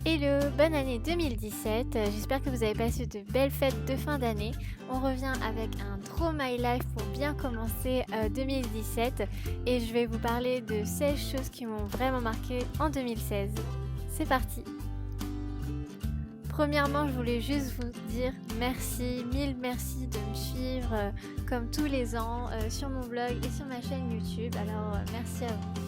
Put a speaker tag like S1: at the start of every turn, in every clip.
S1: Hello, bonne année 2017. J'espère que vous avez passé de belles fêtes de fin d'année. On revient avec un Draw My Life pour bien commencer 2017 et je vais vous parler de 16 choses qui m'ont vraiment marqué en 2016. C'est parti. Premièrement, je voulais juste vous dire merci, mille merci de me suivre comme tous les ans sur mon blog et sur ma chaîne YouTube. Alors merci à vous.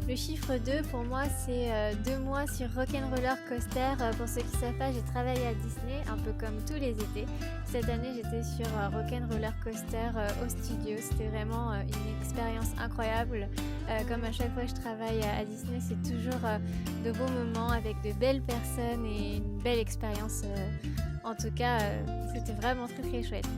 S1: Le chiffre 2 pour moi c'est 2 mois sur Rock'n'Roller Coaster. Pour ceux qui ne savent pas, j'ai travaillé à Disney un peu comme tous les étés. Cette année j'étais sur Rock'n'Roller Coaster au studio. C'était vraiment une expérience incroyable. Comme à chaque fois que je travaille à Disney, c'est toujours de beaux moments avec de belles personnes et une belle expérience. En tout cas, c'était vraiment très très chouette.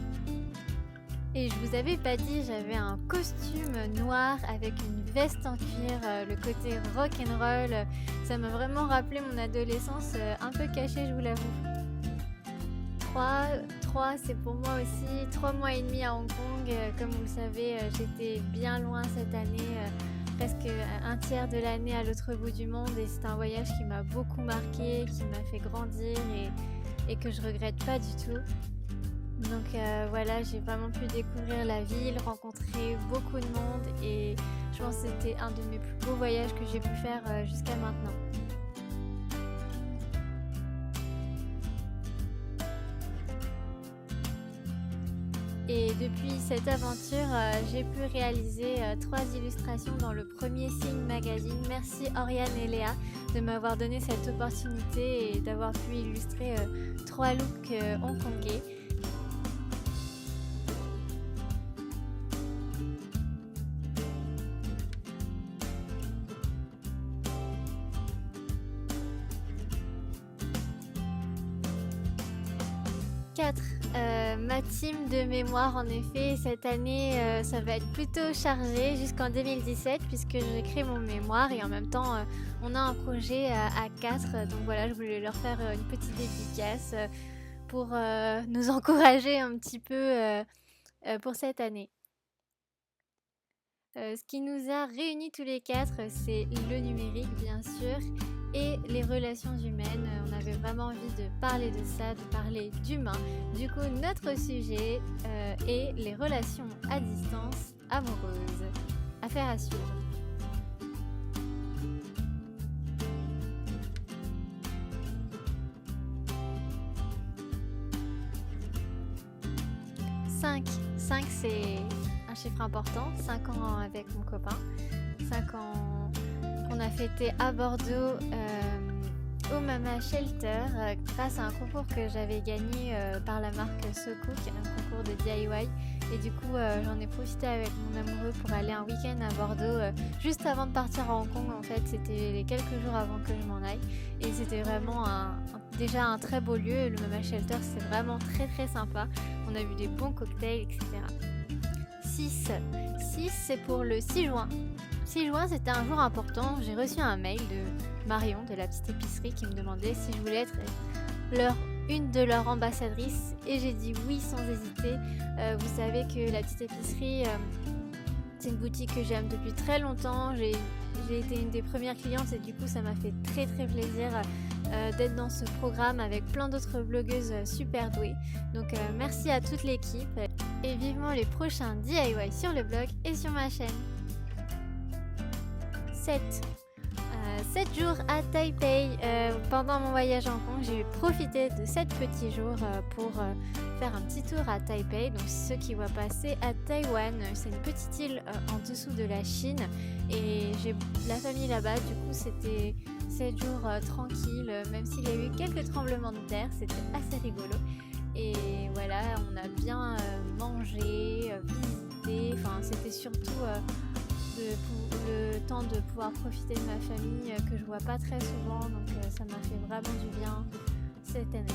S1: Et je vous avais pas dit, j'avais un costume noir avec une veste en cuir, le côté rock'n'roll. Ça m'a vraiment rappelé mon adolescence, un peu cachée, je vous l'avoue. 3, c'est pour moi aussi 3 mois et demi à Hong Kong. Comme vous le savez, j'étais bien loin cette année, presque un tiers de l'année à l'autre bout du monde. Et c'est un voyage qui m'a beaucoup marqué, qui m'a fait grandir et que je regrette pas du tout. Donc voilà, j'ai vraiment pu découvrir la ville, rencontrer beaucoup de monde et je pense que c'était un de mes plus beaux voyages que j'ai pu faire jusqu'à maintenant. Et depuis cette aventure, j'ai pu réaliser 3 illustrations dans le premier Signe Magazine. Merci Oriane et Léa de m'avoir donné cette opportunité et d'avoir pu illustrer 3 looks hongkongais. Ma team de mémoire, en effet, cette année, ça va être plutôt chargé jusqu'en 2017 puisque j'ai créé mon mémoire et en même temps, on a un projet à 4. Donc voilà, je voulais leur faire une petite dédicace pour nous encourager un petit peu pour cette année. Ce qui nous a réunis tous les 4, c'est le numérique, bien sûr, et les relations humaines. On avait vraiment envie de parler de ça, de parler d'humain. Du coup, notre sujet est les relations à distance amoureuses. Affaire à suivre. Cinq, c'est un chiffre important. 5 ans avec mon copain. 5 ans qu'on a fêté à Bordeaux au Mama Shelter grâce à un concours que j'avais gagné par la marque So Cook, un concours de DIY. Et du coup, j'en ai profité avec mon amoureux pour aller un week-end à Bordeaux juste avant de partir à Hong Kong. En fait, c'était les quelques jours avant que je m'en aille. Et c'était vraiment déjà un très beau lieu. Le Mama Shelter, c'est vraiment très très sympa. On a vu des bons cocktails, etc. 6, c'est pour le 6 juin. 6 juin, c'était un jour important. J'ai reçu un mail de Marion de la petite épicerie qui me demandait si je voulais être une de leurs ambassadrices et j'ai dit oui sans hésiter. Vous savez que la petite épicerie, c'est une boutique que j'aime depuis très longtemps. J'ai été une des premières clientes et du coup ça m'a fait très très plaisir d'être dans ce programme avec plein d'autres blogueuses super douées. Donc merci à toute l'équipe et vivement les prochains DIY sur le blog et sur ma chaîne. 7 jours à Taipei. Pendant mon voyage à Hong Kong, j'ai profité de 7 petits jours pour faire un petit tour à Taipei. Donc ceux qui voient passer à Taïwan, c'est une petite île en dessous de la Chine et j'ai la famille là-bas. Du coup c'était 7 jours tranquilles, même s'il y a eu quelques tremblements de terre, c'était assez rigolo. Et voilà, on a bien mangé, visité, enfin c'était surtout le temps de pouvoir profiter de ma famille que je vois pas très souvent, donc ça m'a fait vraiment du bien cette année.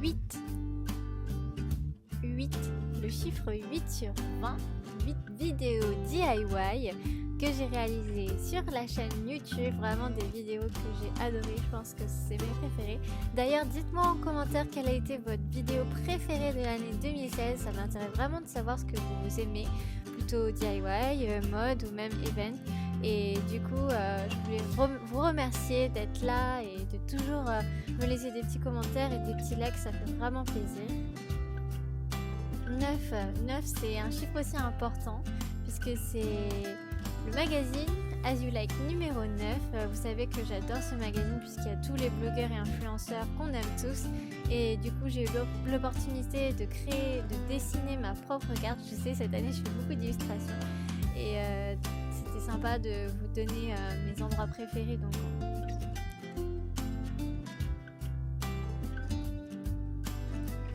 S1: 8, le chiffre 8 sur 20, 8 vidéos DIY que j'ai réalisées sur la chaîne YouTube, vraiment des vidéos que j'ai adorées, je pense que c'est mes préférées. D'ailleurs, dites-moi en commentaire quelle a été votre vidéo préférée de l'année 2016, ça m'intéresse vraiment de savoir ce que vous aimez, plutôt DIY, mode ou même event. Et du coup, je voulais vous remercier d'être là et de toujours me laisser des petits commentaires et des petits likes, ça fait vraiment plaisir. 9, c'est un chiffre aussi important puisque c'est le magazine As You Like numéro 9. Vous savez que j'adore ce magazine puisqu'il y a tous les blogueurs et influenceurs qu'on aime tous. Et du coup, j'ai eu l'opportunité de dessiner ma propre carte. Je sais, cette année, je fais beaucoup d'illustrations. Et c'était sympa de vous donner mes endroits préférés. Donc,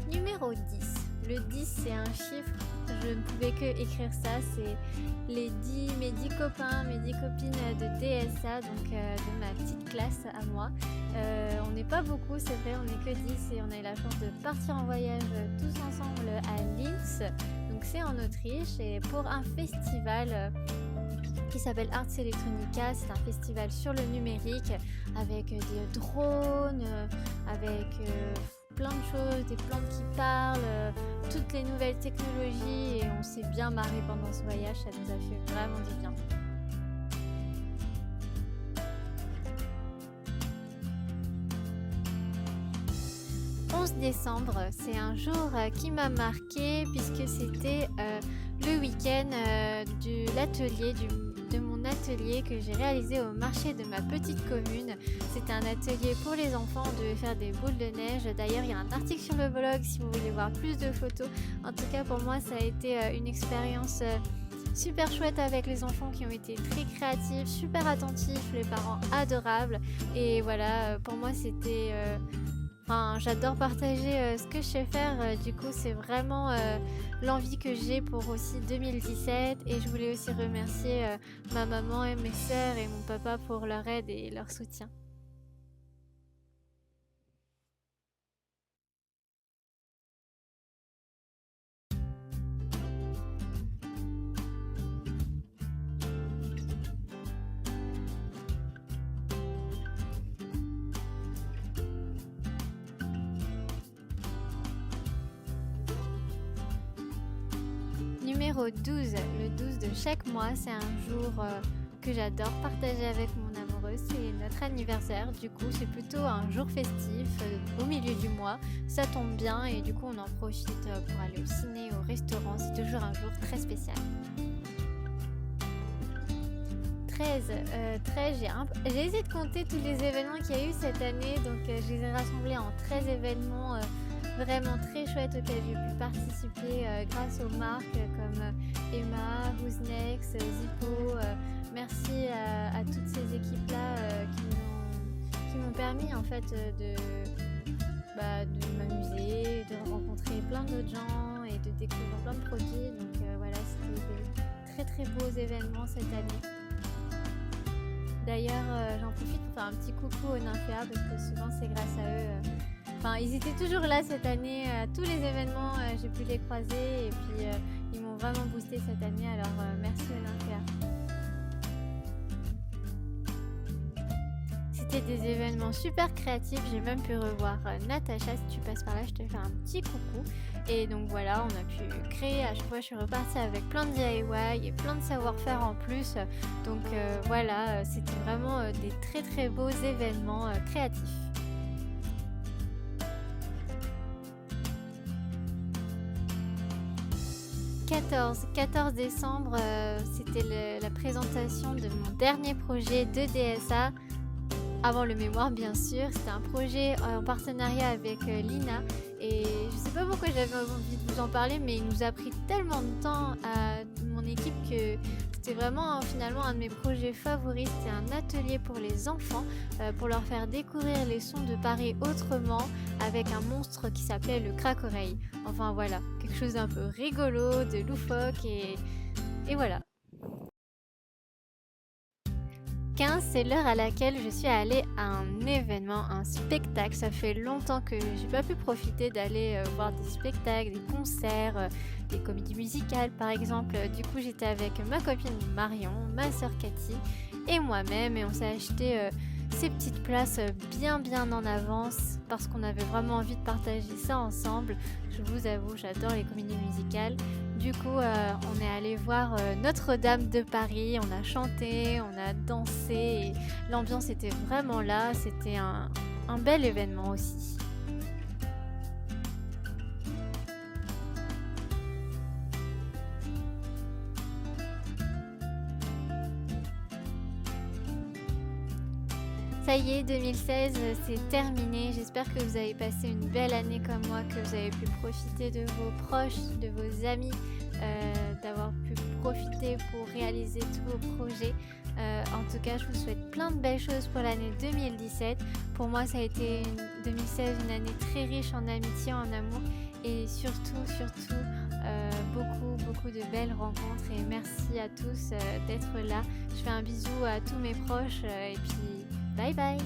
S1: numéro 10. Le 10, c'est un chiffre, je ne pouvais que écrire ça, c'est mes 10 copains, mes 10 copines de DSA, donc de ma petite classe à moi. On n'est pas beaucoup, c'est vrai, on n'est que 10 et on a eu la chance de partir en voyage tous ensemble à Linz, donc c'est en Autriche, et pour un festival qui s'appelle Arts Electronica. C'est un festival sur le numérique avec des drones, avec plein de choses, des plantes qui parlent, toutes les nouvelles technologies, et on s'est bien marré pendant ce voyage, ça nous a fait vraiment du bien. Le 11 décembre, c'est un jour qui m'a marqué puisque c'était le week-end de l'atelier de mon atelier que j'ai réalisé au marché de ma petite commune. C'était un atelier pour les enfants, on devait faire des boules de neige. D'ailleurs, il y a un article sur le blog si vous voulez voir plus de photos. En tout cas, pour moi, ça a été une expérience super chouette avec les enfants qui ont été très créatifs, super attentifs, les parents adorables. Et voilà, pour moi, c'était... j'adore partager ce que je sais faire, du coup c'est vraiment l'envie que j'ai pour aussi 2017, et je voulais aussi remercier ma maman et mes sœurs et mon papa pour leur aide et leur soutien. Numéro 12, le 12 de chaque mois, c'est un jour que j'adore partager avec mon amoureux, c'est notre anniversaire, du coup c'est plutôt un jour festif au milieu du mois, ça tombe bien et du coup on en profite pour aller au ciné, au restaurant, c'est toujours un jour très spécial. 13, j'ai essayé de compter tous les événements qu'il y a eu cette année, donc je les ai rassemblés en 13 événements vraiment très chouettes auxquels j'ai pu participer grâce aux marques comme Emma, Who's Next, Zippo. Merci à toutes ces équipes-là qui m'ont permis en fait de m'amuser, de rencontrer plein d'autres gens et de découvrir plein de produits. Donc voilà, c'était des très très beaux événements cette année. D'ailleurs, j'en profite pour faire un petit coucou aux Nymphéas parce que souvent c'est grâce à eux. Ils étaient toujours là cette année, à tous les événements, j'ai pu les croiser et puis ils m'ont vraiment boosté cette année, alors merci aux Nymphéas. C'était des événements super créatifs, j'ai même pu revoir Natacha, si tu passes par là, je te fais un petit coucou. Et donc voilà, on a pu créer, à chaque fois je suis repartie avec plein de DIY et plein de savoir-faire en plus. Donc voilà, c'était vraiment des très très beaux événements créatifs. 14 décembre, c'était la présentation de mon dernier projet de DSA, avant le mémoire bien sûr. C'était un projet en partenariat avec Lina, et je sais pas pourquoi j'avais envie de vous en parler, mais il nous a pris tellement de temps à mon équipe que c'était vraiment finalement un de mes projets favoris. C'était un atelier pour les enfants, pour leur faire découvrir les sons de Paris autrement, avec un monstre qui s'appelait le craque-oreille. Enfin voilà, quelque chose d'un peu rigolo, de loufoque, et voilà. 2015, c'est l'heure à laquelle je suis allée à un événement, un spectacle. Ça fait longtemps que j'ai pas pu profiter d'aller voir des spectacles, des concerts, des comédies musicales par exemple. Du coup, j'étais avec ma copine Marion, ma sœur Cathy et moi-même et on s'est acheté ces petites places bien en avance parce qu'on avait vraiment envie de partager ça ensemble. Je vous avoue, j'adore les comédies musicales. Du coup, on est allé voir Notre-Dame de Paris, on a chanté, on a dansé et l'ambiance était vraiment là, c'était un bel événement aussi. Ça y est, 2016, c'est terminé. J'espère que vous avez passé une belle année comme moi, que vous avez pu profiter de vos proches, de vos amis, d'avoir pu profiter pour réaliser tous vos projets. En tout cas, je vous souhaite plein de belles choses pour l'année 2017. Pour moi, ça a été 2016, une année très riche en amitié, en amour et surtout, beaucoup de belles rencontres. Et merci à tous d'être là. Je fais un bisou à tous mes proches et puis bye bye.